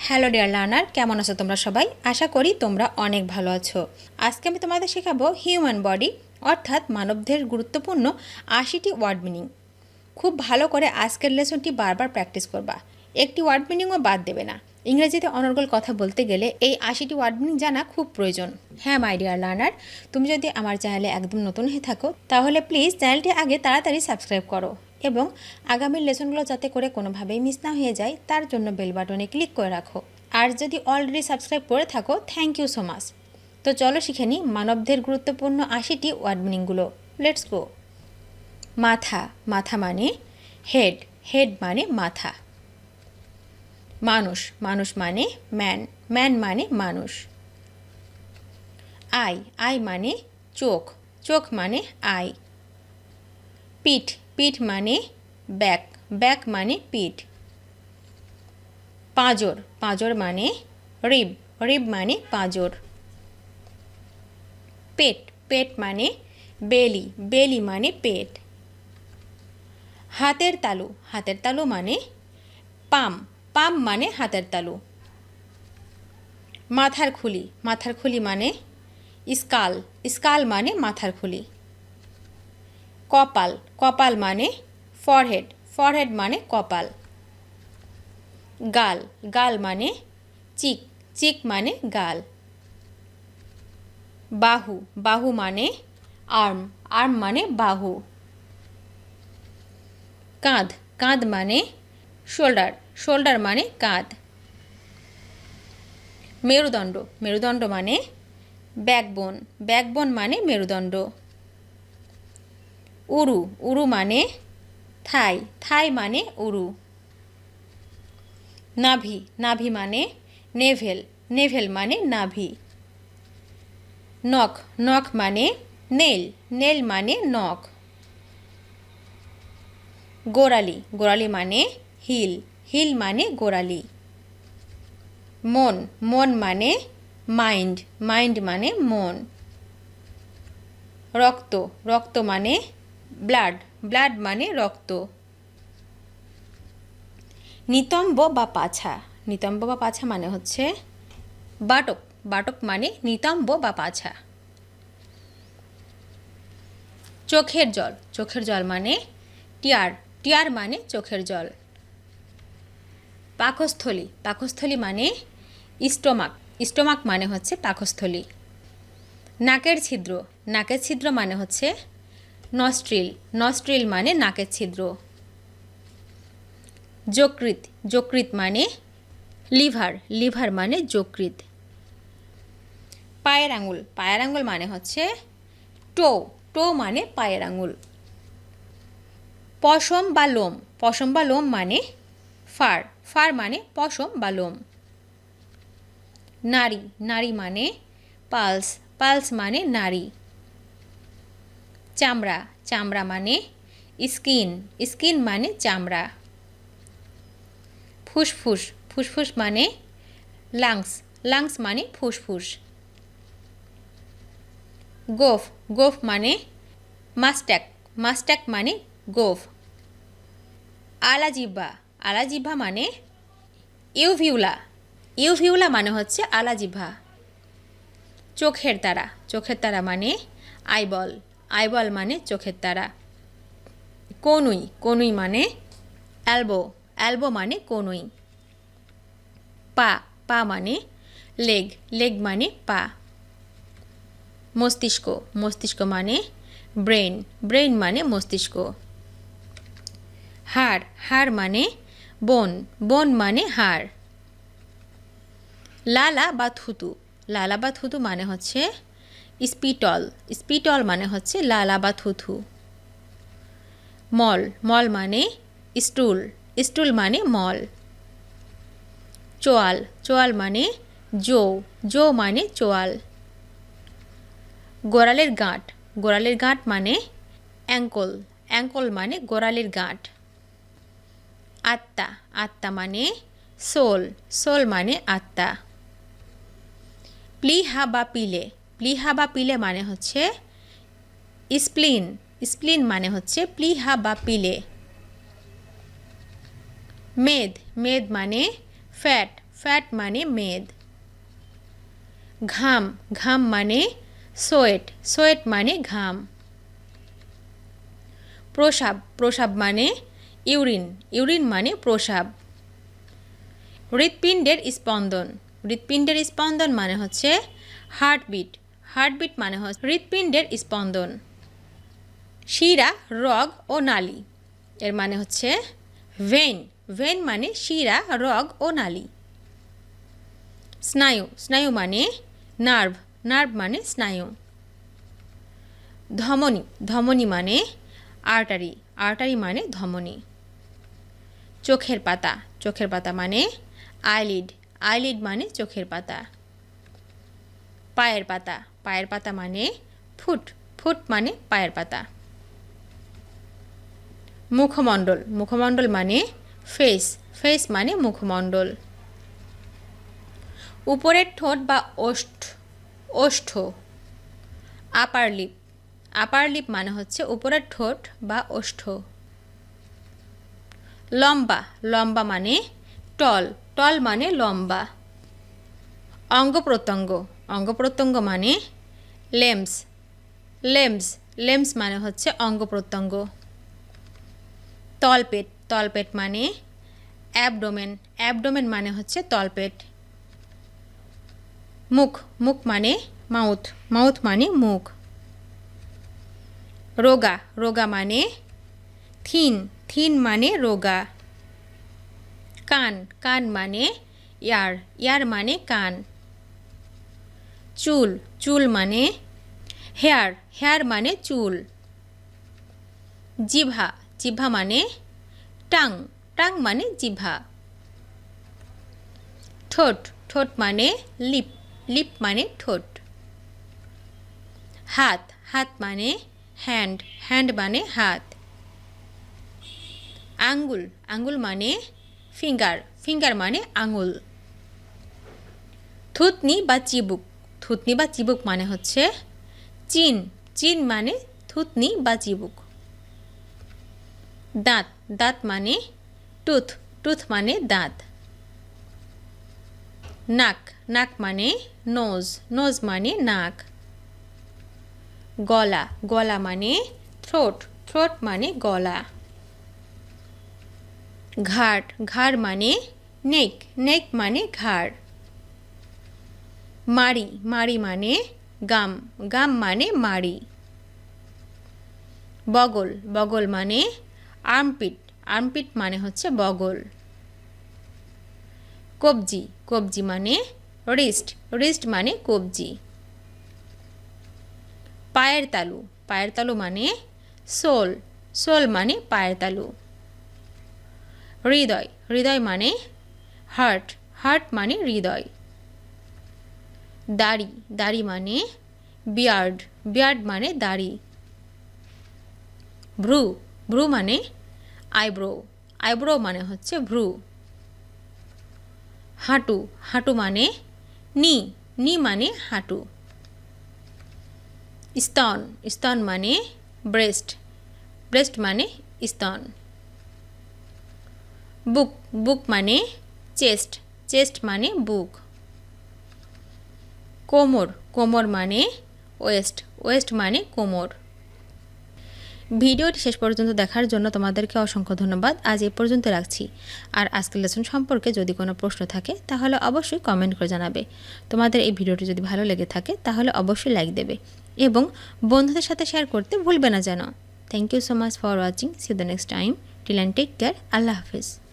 Hello dear learner, কেমন আছো তোমরা সবাই? আশা করি তোমরা অনেক ভালো আছো। আজকে আমি তোমাদের শেখাবো হিউম্যান বডি অর্থাৎ মানবদেহের গুরুত্বপূর্ণ ৮০টি ওয়ার্ড মিনিং। খুব ভালো করে আজকের লেসনটি বারবার প্র্যাকটিস করবা, একটি ওয়ার্ড মিনিংও বাদ দেবে না। ইংরেজিতে অনর্গল কথা বলতে গেলে এই ৮০টি ওয়ার্ড মিনিং জানা খুব প্রয়োজন। হ্যাঁ মাই ডিয়ার লার্নার, তুমি যদি আমার চ্যানেলে একদম নতুন হয়ে থাকো তাহলে প্লিজ চ্যানেলটি আগে তাড়াতাড়ি সাবস্ক্রাইব করো এবং আগামী লেসনগুলো যাতে করে কোনোভাবেই মিস না হয়ে যায় তার জন্য বেল বাটনে ক্লিক করে রাখো। আর যদি অলরেডি সাবস্ক্রাইব করে থাকো, থ্যাংক ইউ সো মাচ। তো চলো শিখে নিই মানবদের গুরুত্বপূর্ণ ৮০টি ওয়ার্ড মিনিংগুলো। Let's go. মাথা, মাথা মানে হেড, হেড মানে মাথা। মানুষ, মানুষ মানে ম্যান, ম্যান মানে মানুষ। আই, আই মানে চোখ, চোখ মানে আই। পিঠ, পিঠ মানে ব্যাক, ব্যাক মানে পিঠ। পাঁজর, পাঁজর মানে রিব, রিব মানে পাঁজর। পেট, পেট মানে বেলি, বেলি মানে পেট। হাতের তালু, হাতের তালু মানে পাম, পাম মানে হাতের তালু। মাথার খুলি, মাথার খুলি মানে স্কাল, স্কাল মানে মাথার খুলি। কপাল, কপাল মানে ফরহেড, ফরহেড মানে কপাল। গাল, গাল মানে চিক, চিক মানে গাল। বাহু, বাহু মানে আর্ম, আর্ম মানে বাহু। কাঁধ, কাঁধ মানে শোল্ডার, শোল্ডার মানে কাঁধ। মেরুদণ্ড, মেরুদণ্ড মানে ব্যাকবোন, ব্যাকবোন মানে মেরুদণ্ড। উরু, উরু মানে থাই, থাই মানে উরু। নাভি, নাভি মানে নেভেল, নেভেল মানে নাভি। নখ, নখ মানে নেল, নেল মানে নখ। গোড়ালি, গোড়ালি মানে হিল, হিল মানে গোড়ালি। মন, মন মানে মাইন্ড, মাইন্ড মানে মন। রক্ত, রক্ত মানে ব্লাড, ব্লাড মানে রক্ত। নিতম্ব বা পাছা, নিতম্ব বা পাছা মানে হচ্ছে বাটক, বাটক মানে নিতম্ব বা পাছা। চোখের জল, চোখের জল মানে টিয়ার, টিয়ার মানে চোখের জল। পাকস্থলী, পাকস্থলী মানে স্টোমাক, স্টোমাক মানে হচ্ছে পাকস্থলী। নাকের ছিদ্র, নাকের ছিদ্র মানে হচ্ছে নস্ট্রিল, নস্ট্রিল মানে নাকের ছিদ্র। যকৃৎ, যকৃৎ মানে লিভার, লিভার মানে যকৃৎ। পায়ের আঙুল, পায়ের আঙুল মানে হচ্ছে টো, টো মানে পায়ের আঙুল। পশম বা লোম, পশম বা লোম মানে ফার, ফার মানে পশম বা লোম। নারী, নারী মানে পালস, পালস মানে নারী। চামড়া, চামড়া মানে স্কিন, স্কিন মানে চামড়া। ফুসফুস, ফুসফুস মানে লাংস, লাংস মানে ফুসফুস। গোফ, গোফ মানে মাস্টাক, মাস্টাক মানে গোফ। আলাজিহ্বা, আলাজিহ্বা মানে ইউভিউলা, ইউভিউলা মানে হচ্ছে আলাজিহ্বা। চোখের তারা, চোখের তারা মানে আইবল, আইবল মানে চোখের তারা। কনুই, কনুই মানে অ্যালবো, অ্যালবো মানে কনুই। পা, পা মানে লেগ, লেগ মানে পা। মস্তিষ্ক, মস্তিষ্ক মানে ব্রেন, ব্রেন মানে মস্তিষ্ক। হাড়, হাড় মানে বোন, বোন মানে হাড়। লালা বা থুতু, লালা বা থুতু মানে হচ্ছে স্পিটল, স্পিটল মানে হচ্ছে লালা বা থুতু। মল, মল মানে স্টুল, স্টুল মানে মল। চোয়াল, চোয়াল মানে জো, জো মানে চোয়াল। গোড়ালির গাঁট, গোড়ালির গাঁট মানে অ্যাঙ্কল, অ্যাঙ্কল মানে গোড়ালির গাঁট। আত্মা, আত্মা মানে সোল, সোল মানে আত্মা। প্লিহা বা পিলে, প্লিহা বা পিলে মানে হচ্ছে স্প্লিন, স্প্লিন মানে হচ্ছে প্লিহা বা পিলে। মেদ, মেদ মানে ফ্যাট, ফ্যাট মানে মেদ। ঘাম, ঘাম মানে সোয়েট, সোয়েট মানে ঘাম। প্রসাব, প্রসাব মানে ইউরিন, ইউরিন মানে প্রসাব। হৃৎপিণ্ডের স্পন্দন, হৃৎপিণ্ডের স্পন্দন মানে হচ্ছে হার্টবিট, হার্টবিট মানে হচ্ছে হৃৎপিণ্ডের স্পন্দন। শিরা, রগ ও নালী, এর মানে হচ্ছে ভেন, ভেন মানে শিরা, রগ ও নালী। স্নায়ু, স্নায়ু মানে নার্ভ, নার্ভ মানে স্নায়ু। ধমনী, ধমনী মানে আর্টারি, আর্টারি মানে ধমনী। চোখের পাতা, চোখের পাতা মানে আইলিড, আইলিড মানে চোখের পাতা। পায়ের পাতা, পায়ের পাতা মানে ফুট, ফুট মানে পায়ের পাতা। মুখমণ্ডল, মুখমণ্ডল মানে ফেস, ফেস মানে মুখমণ্ডল। উপরের ঠোঁট বা ওষ্ঠ, ওষ্ঠ। আপার লিপ, আপার লিপ মানে হচ্ছে উপরের ঠোঁট বা ওষ্ঠ। লম্বা, লম্বা মানে টল, টল মানে লম্বা। অঙ্গ প্রত্যঙ্গ, অঙ্গ প্রত্যঙ্গ মানে লেমস, লেমস, লেমস মানে হচ্ছে অঙ্গ প্রত্যঙ্গ। তলপেট, তলপেট মানে অ্যাবডোমেন, অ্যাবডোমেন মানে হচ্ছে তলপেট। মুখ, মুখ মানে মাউথ, মাউথ মানে মুখ। রোগা, রোগা মানে থিন, থিন মানে রোগা। কান, কান মানে ইয়ার, ইয়ার মানে কান। চুল, চুল মানে হেয়ার, হেয়ার মানে চুল। জিভা, জিভা মানে টাং, টাং মানে জিভা। ঠোঁট, ঠোঁট মানে লিপ, লিপ মানে ঠোঁট। হাত, হাত মানে হ্যান্ড, হ্যান্ড মানে হাত। আঙ্গুল, আঙ্গুল মানে ফিঙ্গার, ফিঙ্গার মানে আঙুল। থুতনি বা চিবুক, থুতনি বা চিবুক মানে হচ্ছে চিন, চিন মানে থুতনি বা চিবুক। দাঁত, দাঁত মানে টুথ, টুথ মানে দাঁত। নাক, নাক মানে নোজ, নোজ মানে নাক। গলা, গলা মানে থ্রোট, থ্রোট মানে গলা। ঘাড়, ঘাড় মানে নেক, নেক মানে ঘাড়। মাড়ি, মাড়ি মানে গাম, গাম মানে মাড়ি। বগল, বগল মানে আর্মপিট, আর্মপিট মানে হচ্ছে বগল। কবজি, কবজি মানে রিস্ট, রিস্ট মানে কবজি। পায়ের তালু, পায়ের তালু মানে সোল, সোল মানে পায়ের তালু। হৃদয়, হৃদয় মানে হার্ট, হার্ট মানে হৃদয়। দাড়ি, দাড়ি মানে বিয়ার্ড, বিয়ার্ড মানে দাড়ি। ভ্রু, ভ্রু মানে আইব্রো, আইব্রো মানে হচ্ছে ভ্রু। হাঁটু, হাঁটু মানে নি, নি মানে হাঁটু। স্তন, স্তন মানে ব্রেস্ট, ব্রেস্ট মানে স্তন। বুক, বুক মানে চেস্ট, চেস্ট মানে বুক। কোমর, কোমর মানে ওয়েস্ট, ওয়েস্ট মানে কোমর। ভিডিওটি শেষ পর্যন্ত দেখার জন্য তোমাদেরকে অসংখ্য ধন্যবাদ। আজ এই পর্যন্ত রাখছি। আর আজকের লেসন সম্পর্কে যদি কোনো প্রশ্ন থাকে তাহলে অবশ্যই কমেন্ট করে জানাবে। তোমাদের এই ভিডিওটি যদি ভালো লেগে থাকে তাহলে অবশ্যই লাইক দেবে এবং বন্ধুদের সাথে শেয়ার করতে ভুলবে না যেন। Thank you so much for watching. See you the next time. Till and take care. আল্লাহ হাফিজ।